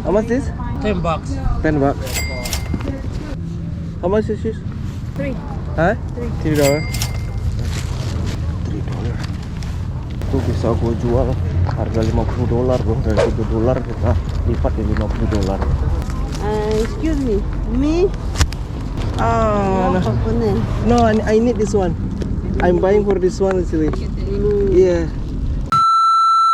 How much this? $10. 10 bucks. How much is this? 3. Hah? $3. $3. Itu bisa gue jual harga $50 bro. Dari $7 kita lipat jadi $50. Excuse me. Me? No. Component. No, I need this one. I'm buying for this one actually. Yeah.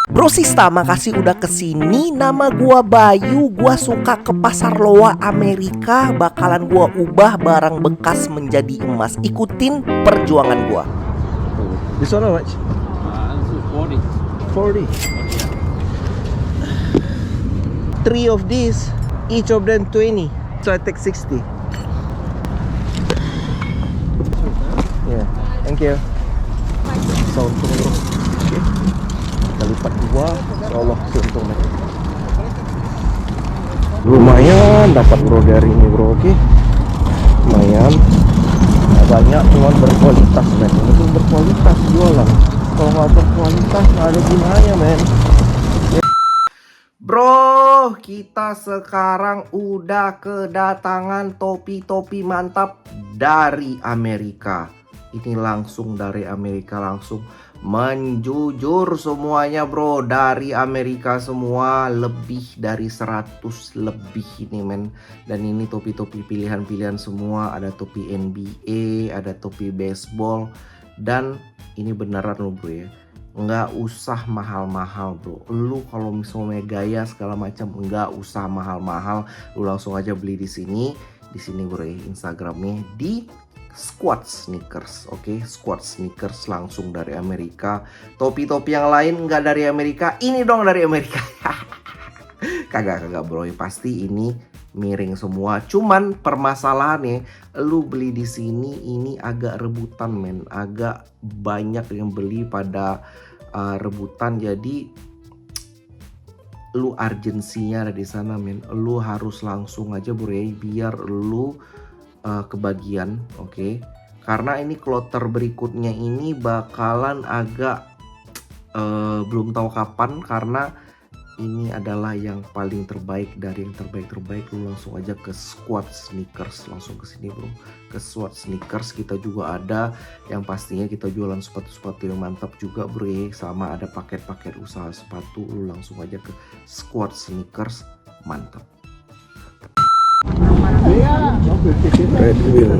Bro Sista, makasih udah kesini. Nama gua Bayu, gua suka ke pasar loa Amerika. Bakalan gua ubah barang bekas menjadi emas. Ikutin perjuangan gua. This one how much? 40. 3 of these, each of them 20. So I take 60. Yeah, thank you. So untung bro. Okay. Kita lipat 2, insyaallah untung deh. Lumayan dapat bro dari ini bro, oke. Lumayan. Nggak banyak, cuman berkualitas men. Ini tuh berkualitas jualan. Kalau nggak berkualitas nggak ada gunanya men. Bro, kita sekarang udah kedatangan topi-topi mantap dari Amerika. Ini langsung dari Amerika, langsung menjujur semuanya bro. Dari Amerika semua, lebih dari 100 lebih ini men. Dan ini topi-topi pilihan-pilihan semua. Ada topi NBA, ada topi baseball. Dan ini beneran loh bro ya, nggak usah mahal-mahal bro. Lu kalau misalnya gaya segala macam nggak usah mahal-mahal, lu langsung aja beli di sini. Di sini bro ya, Instagramnya di Squad Sneakers, oke? Squad Sneakers langsung dari Amerika. Topi-topi yang lain nggak dari Amerika, ini dong dari Amerika. Kagak bro, pasti ini miring semua. Cuman permasalahannya, lu beli di sini ini agak rebutan men, agak banyak yang beli pada rebutan. Jadi lu urgensinya ada di sana men. Lu harus langsung aja bro ya, biar lu kebagian, oke? Karena ini kloter berikutnya ini bakalan agak belum tahu kapan, karena ini adalah yang paling terbaik dari yang terbaik. Lu langsung aja ke Squad Sneakers, langsung ke sini bro, ke Squad Sneakers. Kita juga ada yang pastinya kita jualan sepatu-sepatu yang mantap juga bro ya, sama ada paket-paket usaha sepatu. Lu langsung aja ke Squad Sneakers, mantap. Red Wheel.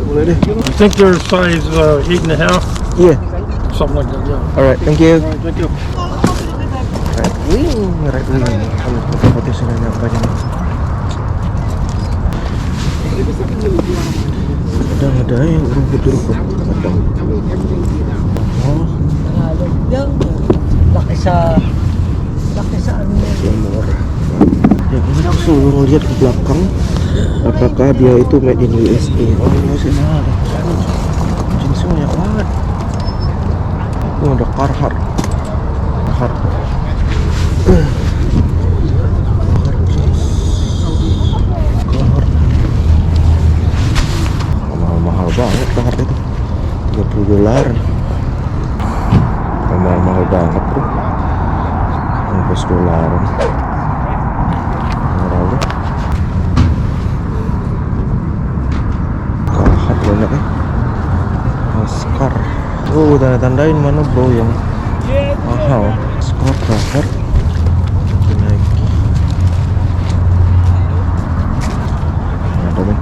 Boleh deh. I think your size 8.5. Iya. Something like that, yeah. Alright, thank you. Thank you. Red Wheel. Kalau foto-foto sudah nyampe nih. Ada yang rumput-rumput. Oh. Laki sa ano Yang murah. Ya ini aku selalu lihat ke belakang, apakah dia itu made in USA. Oh USA mahal. Jenisnya banyak banget. Oh ada Carhartt. Mahal banget Carhartt itu, $30. Mahal banget bro, $15. Banyak ya, Oscar. Oh, tanda-tandain mana bro yang mahal. Oscar, Carhartt, Nike. Ada nih.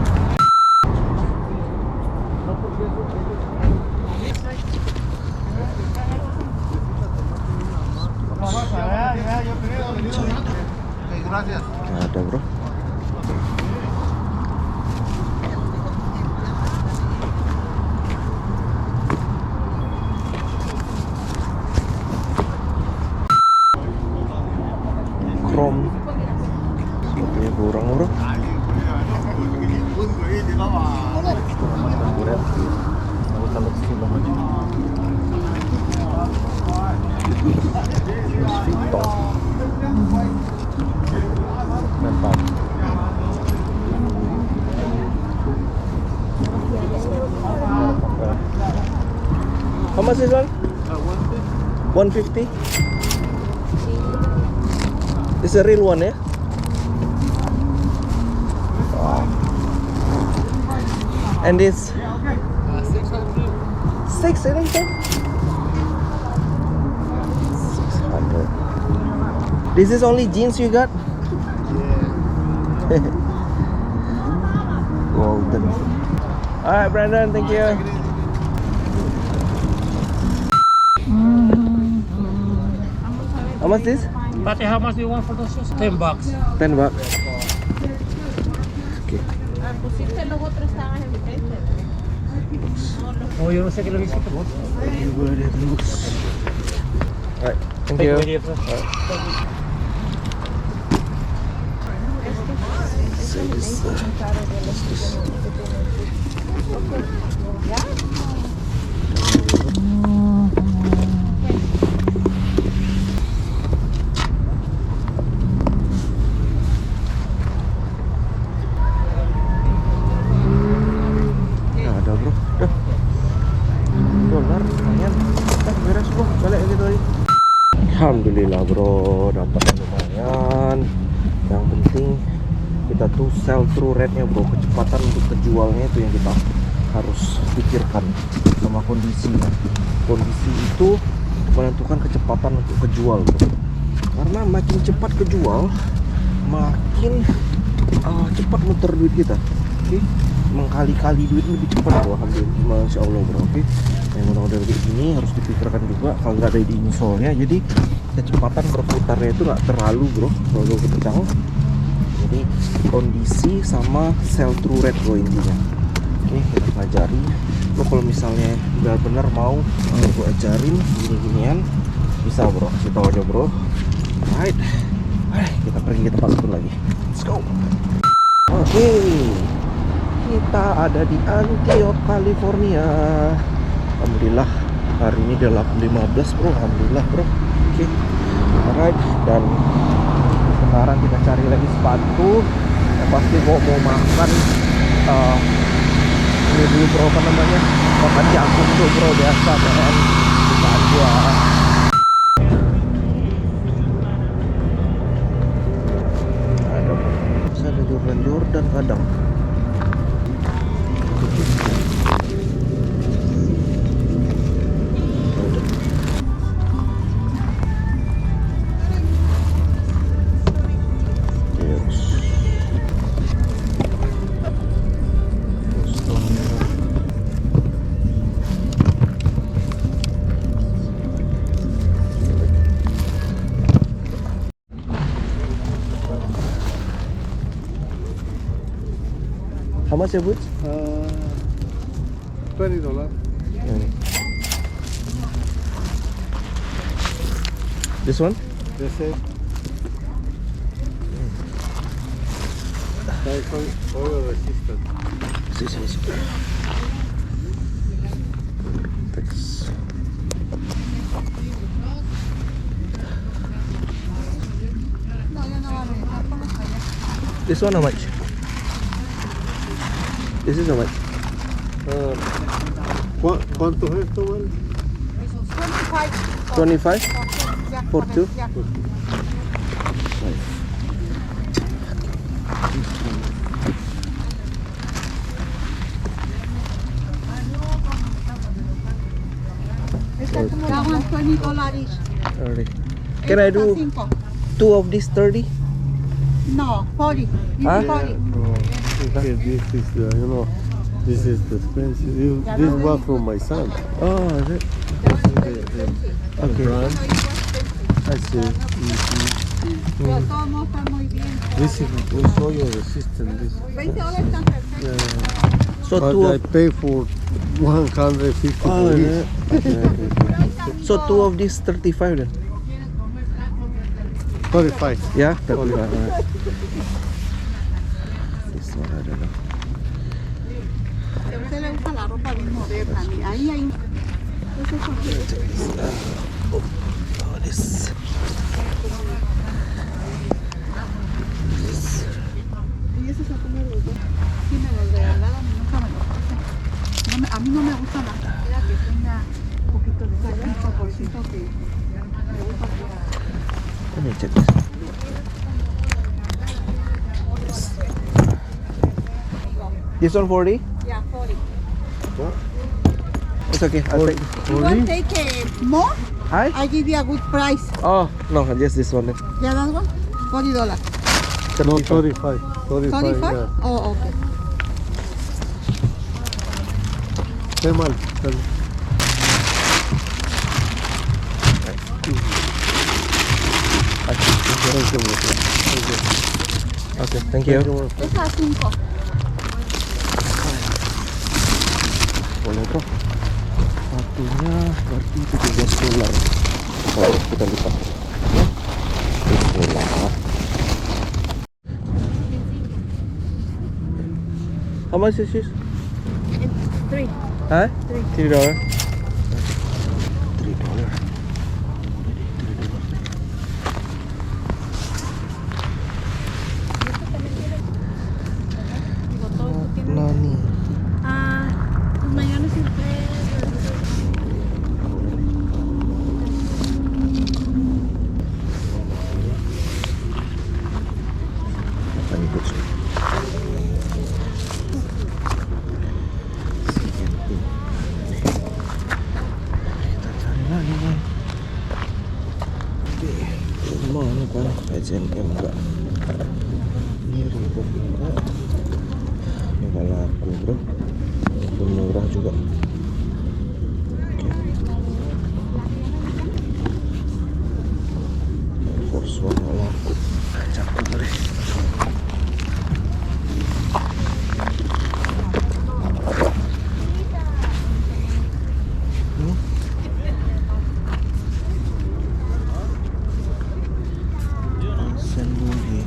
Ada bro. Chrome. Sepertinya kurang bro. Mantap. How much is one? 150. This is a real one, yeah? Wow. And this 6 anything? 600. This is only jeans you got? Yeah. Golden. Alright, Brandon, thank you. How much this? But how much do you want for those shoes? $10. 10 bucks. Okay. Oh, yo no sé qué lo hiciste vos. Alright, thank you. Ada bro, dah dolar lumayan. Beres bro, balik gitu tadi. Alhamdulillah bro, dapat lumayan. Yang penting kita tuh sell through rate-nya bro, kecepatan untuk kejualnya itu yang kita harus pikirkan sama kondisi. Kondisi itu menentukan kecepatan untuk kejual bro. Karena makin cepat kejual, makin cepat muter duit kita. Oke, mengkali-kali duit lebih cepat bro, alhamdulillah, insya Allah bro. Oke, yang model kayak gini harus dipikirkan juga kalau nggak ada di insolnya. Jadi kecepatan berputarnya itu nggak terlalu bro, terlalu kencang. Jadi kondisi sama sell through rate bro intinya. Oke, kita pelajari. Lo kalau misalnya benar-benar mau gue ajarin gini-ginian, bisa bro, kasih tahu aja bro. Alright, kita pergi ke tempat satu lagi. Let's go. Oke, kita ada di Antioch, California. Alhamdulillah hari ini udah 15 bro, alhamdulillah bro. Oke, alright, dan sekarang kita cari lagi sepatu. Yang pasti kok mau makan ini dulu bro, apa namanya, makan jagung tuh bro, biasa kan bukaan gua. Ada Jordan kadang. How much your boots? $20. This one? This is. That's oil resistant. Thanks. This one how much? This is how much? ¿Cuánto es esto, man? 25 for two. That one's $20. Alright. Can I do 2 of these 30? No, 40. Huh? 40. Okay, this is this is the expensive. This was from my son. Oh, is it? The Okay. brand. I see. Pero todo no está muy bien. This is oil resistant. This. $20 están perfectos. So But 2 I of pay for 150 oh, for is each. it? Okay. So 2 of these 35 then? 35. Yeah, 35. Alright. This one I don't know. A usted le gusta la ropa bien moderna. Ahí hay un... Oh, this. Y esos son como los dos. Sí, me los regalaron y nunca me los puse. No a mí no me gusta la tela que tenga un poquito de saquito, por eso que me gusta. Let me check this. This one 40? Yeah, 40. It's okay. I'll take. You want take more? Hi? I give you a good price. Oh, no, just this one then. Yeah, that one? $40. No, 35. 35. 35? Yeah. Oh, okay. Hey, man. Okay, thank you. Esa 5. Boleh tuh. Satunya berarti $17. Kalau kita lipat. Ya. Bismillah. How much is this? 3. Huh? $3. $3. Nani. Mañana siempre. Akan ikut sih. Kita cari lagi nih. Mana kan? H&M enggak. Ini Reebok enggak. Ini enggak laku bro. Belum murah juga. Oke. Force One enggak laku. Capek deh. Sendiri.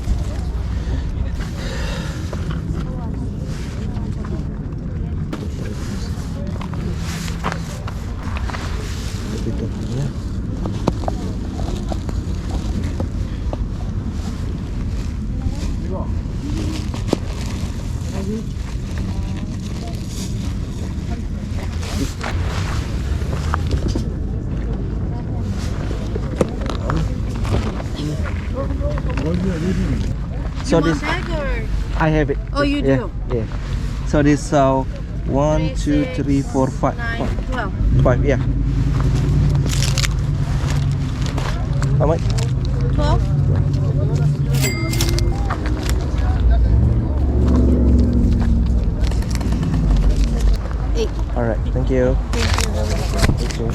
Lebih depannya. So this I have it. Oh, you Yeah, do? yeah. So this 1, 2, 3, 4, 5. 12. 5, yeah. How much? 12? Alright, thank you. Thank you.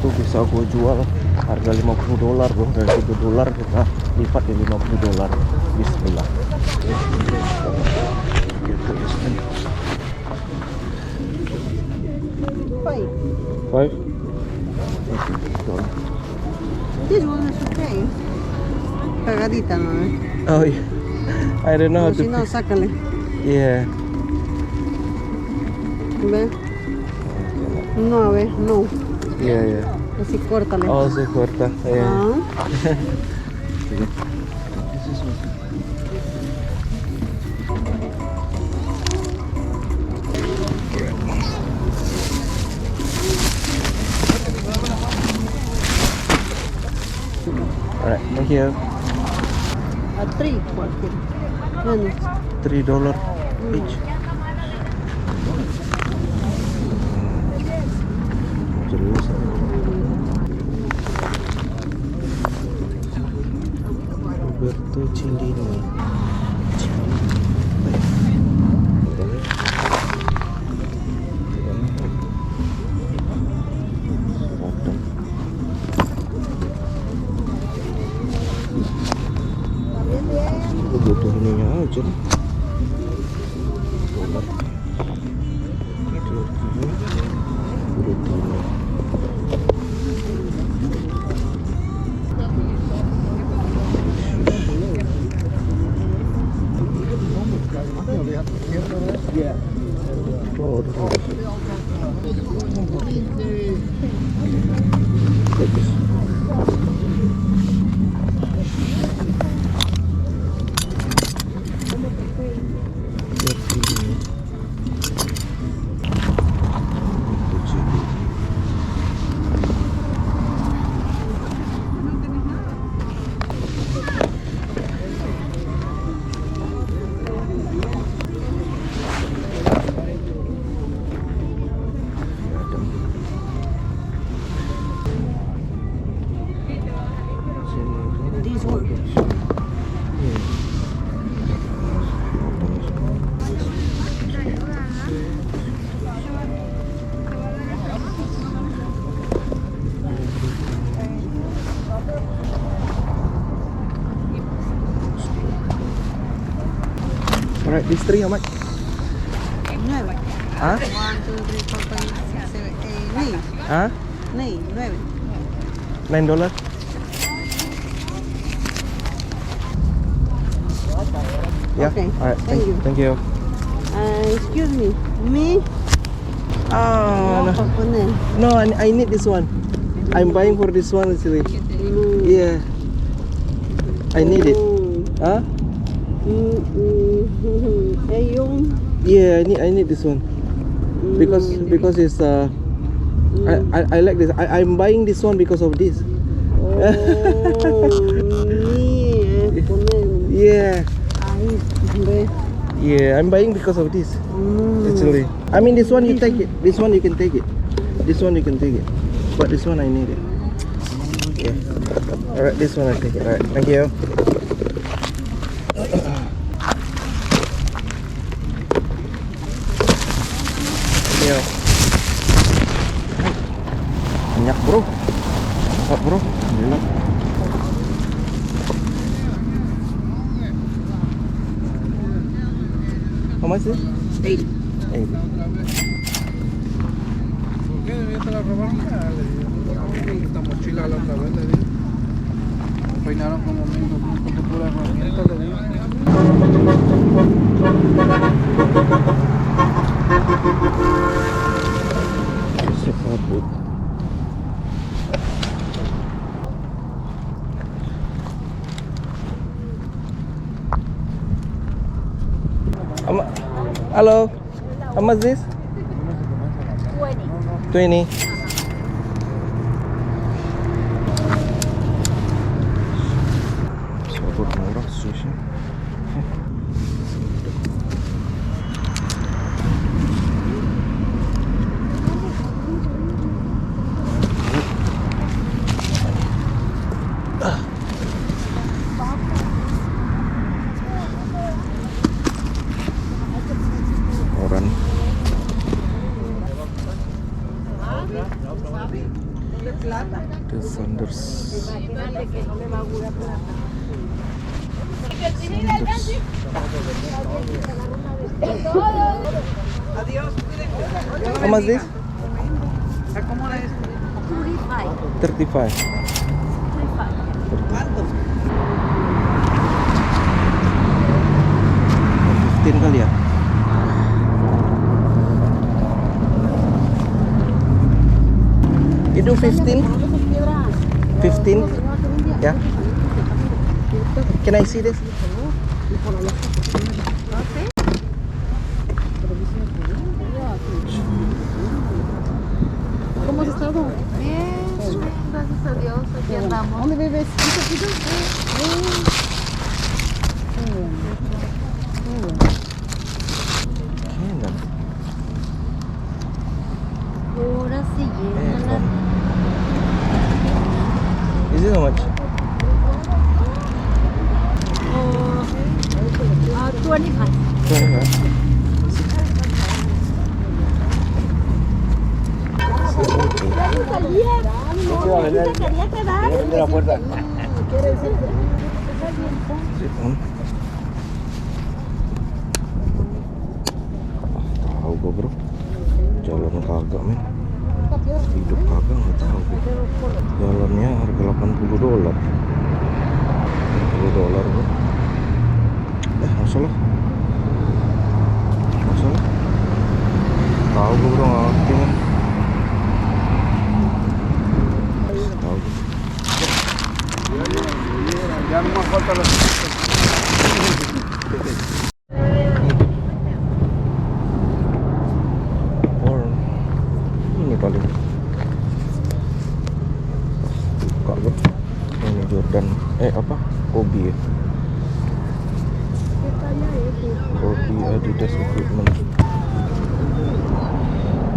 Itu bisa gue jual harga $50 bro, dari $7 kita lipat di $50. Bismillah. Gitu, $5? This one is okay. Pegadita, ¿no? Oh yeah, I don't know how Si no, to. sácale. Yeah. ¿Ve? No, a ver, no. Yeah, yeah. Así córtale. Oh, se corta. Yeah. Ah. Alright, thank you. A 3 cualquier. Bueno, $3 each. Jelas. Roberto Cindini. Butuh ininya aja nih. Dolar. Burutina. Oh, bagus. Alright, this three how much? 9. Huh? 1, 2, 3, 4, 5, 6, 7, 8, 9. Huh? 9. $9. Yeah. Okay, Alright. thank you. Thank you. Excuse me. Me? Ah, no. Coconut. No, I need this one. I'm buying for this one actually. Yeah. I need it. Huh? Ayun. Yeah, I need this one. Because it's I like this. I'm buying this one because of this. Yeah. Yeah, I'm buying because of this. Actually. I mean this one you take it. This one you can take it. This one you can take it. But this one I need it. Yeah. Alright, this one I take it. Alright, thank you. Thank you. Banyak bro. Cepat bro. Alhamdulillah. How much is it? 8. Esta mochila la otra vez, le digo. Peinaron como mismo, con pura herramienta, le digo. Hello. How much this? 20. Sangat murah sushi. Orang. The Sanders. How much this? 35. ¿Cuánto? 15 kali ya? You do 15? 15? Yeah. Can I see this? ¿Cómo has estado? Bien, gracias a Dios, aquí andamos. ¿Dónde vives? Canon. Ahora sí llena Is it how much? 25. 25. Tahu gua bro, jalan kagak men, hidup kagak nggak tahu. Jalannya harga $80. $80 bro. Masalah. Tahu gua bro nggak ngerti men. Tahu. Ya no me falta los... Ini paling buka bro. Ini Jordan Kobe ya. Kobe Adidas equipment.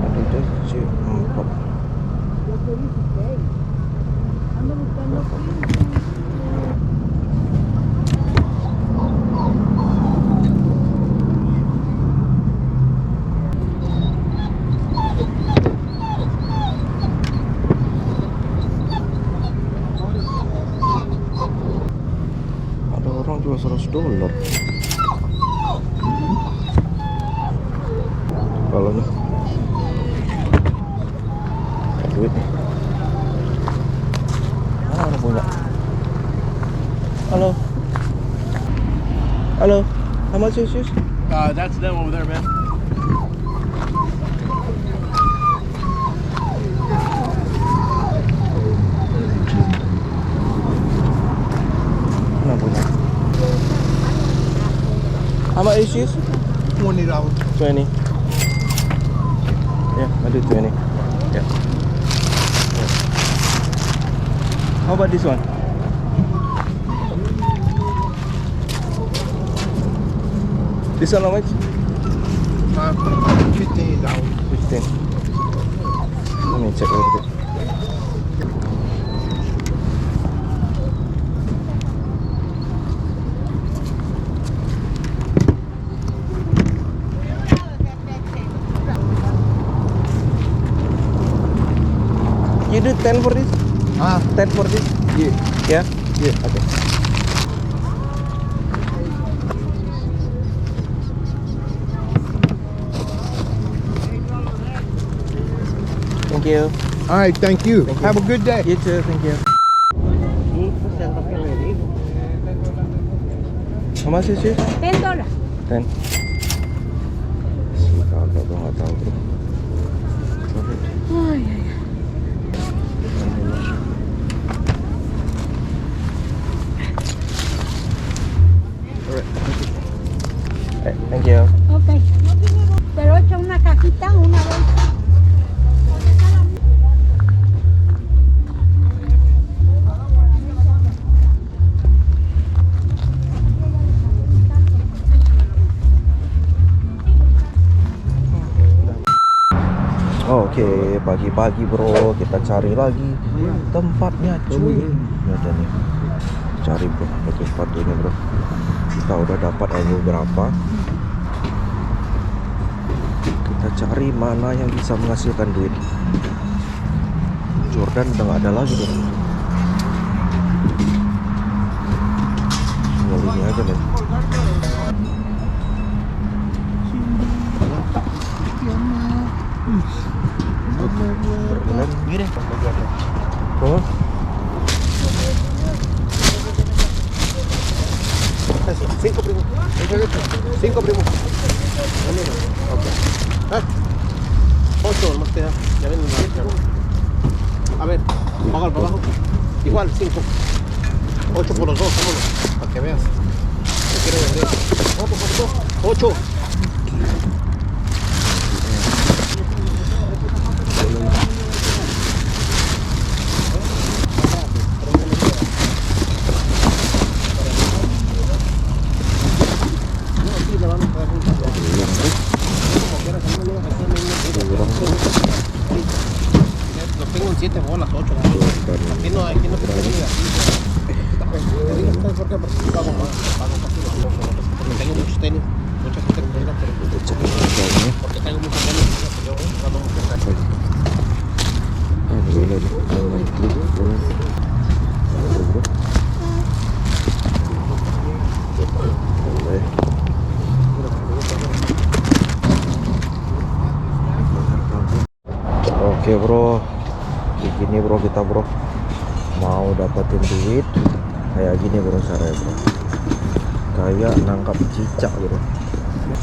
Adidas C4. Ada orang jual $100. duit nih. Mana orang punya? Halo. Halo. How much is yours? That's them over there, man. Mana punya? How much is yours? $20. 20. Yeah, I do 20. Yeah. How about this one? This one how much? $15. 15. Let me check a little bit. You do 10 for this? 10 for this? Yeah? Yeah, okay. Thank you. All right, thank you. Thank you. Have a good day. You too, thank you. How much is it? $10. 10. Kagak gua nggak tahu bro. Ay, ay, ay. Thank you. Ok. Pero echa una cajita, una bolsa. Oke, pagi-pagi bro, kita cari lagi tempatnya cuy. Ada nih, cari bro, pakai sepatu ini bro. Kita udah dapat ada beberapa. Kita cari mana yang bisa menghasilkan duit. Jordan udah nggak ada lagi bro. Tinggal ini aja men. Mire, ¿cómo? 5 primo. 5 primo. Okay. 8 más te da. Ya ven una. A ver, págalo para abajo. Igual, 5. 8 por los dos, vámonos. Para que veas. No quiero vender. ¿Cuánto costó? 8. Lo tengo en 7 bolas, 8. Aquí no se puede ir así. Te digo, ¿sabes por qué? Porque pago más. Porque tengo muchos tenis. Mucha gente que compra, pero porque tengo muchos tenis. Yo cuando me compro. Oke bro, begini bro kita bro mau dapetin duit kayak gini bro caranya bro, kayak nangkap cicak bro.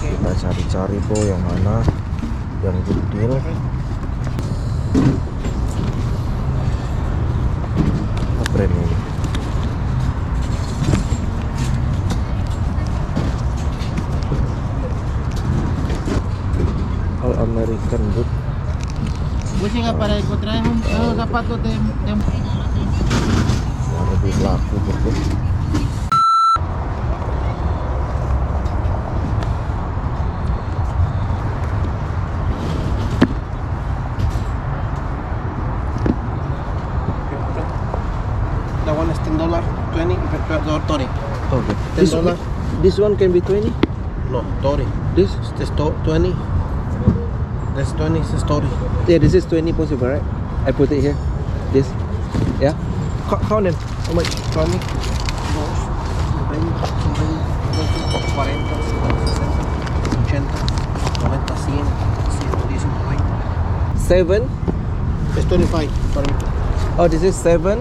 Kita cari-cari bro yang mana yang good deal. Apa brand ini? All American Boot. Busca para encontrar unos zapatos de Yang lebih laku bro. That one is $10, 20, or 30. Okay. $10. This one can be 20. No, 30. This? This 20. This 20 is 30. Yeah, this is 20 possible, right? I put it here. This. Yeah. Count them. How much? 20, 2, 20, 40, 60, 80, 90, 100, 100, 110, 120. 7. It's 25 for me. Oh, this is 7.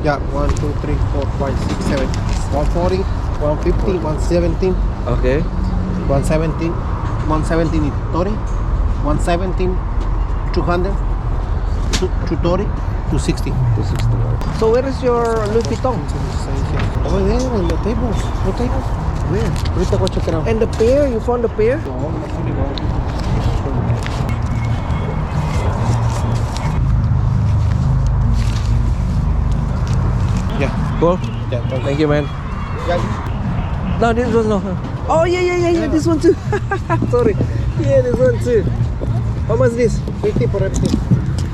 Yeah, 1, 2, 3, 4, 5, 6, 7. 140, 150, 117, Okay. 117, 117 is 30, 117, 200, 230, 260. 260. So where is your Louis Vuitton? Over there on the table. What table? Where? Ahorita go check it out. And the pair, you found the pair? Yeah, Cool. yeah, Thank you, man. yeah. No, this one no. Oh yeah. This one too. Sorry. Yeah, this one too. How much is this? 50 for everything.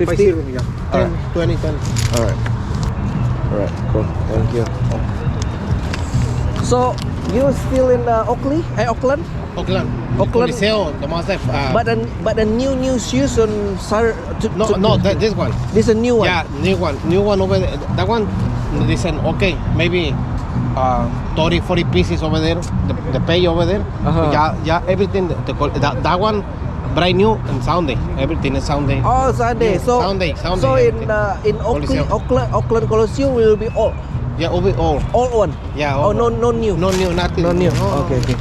50. Yeah. 10, Alright. 20, 10. Alright. Cool. Thank you. So you still in Auckland? Auckland. Auckland. Coliseo, the Mazda. But the new shoes on No, this one. This is a new one. Yeah, new one over there. That one, they said, okay, maybe 30, 40 pieces over there, the pay over there. Uh-huh. Yeah, everything, that one, brand new and Sunday. Everything is Sunday. Oh, Sunday. So Sunday, So in Coliseum. Auckland Coliseum will be all Yeah, over all. one. Yeah, Oh, all. no new. No new, nothing. No new. No. Okay.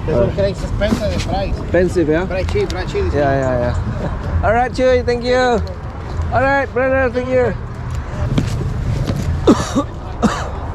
This one is expensive, the price. Expensive, yeah. Very cheap. Yeah. All right, Chuy. Thank you. All right, brother. Thank you.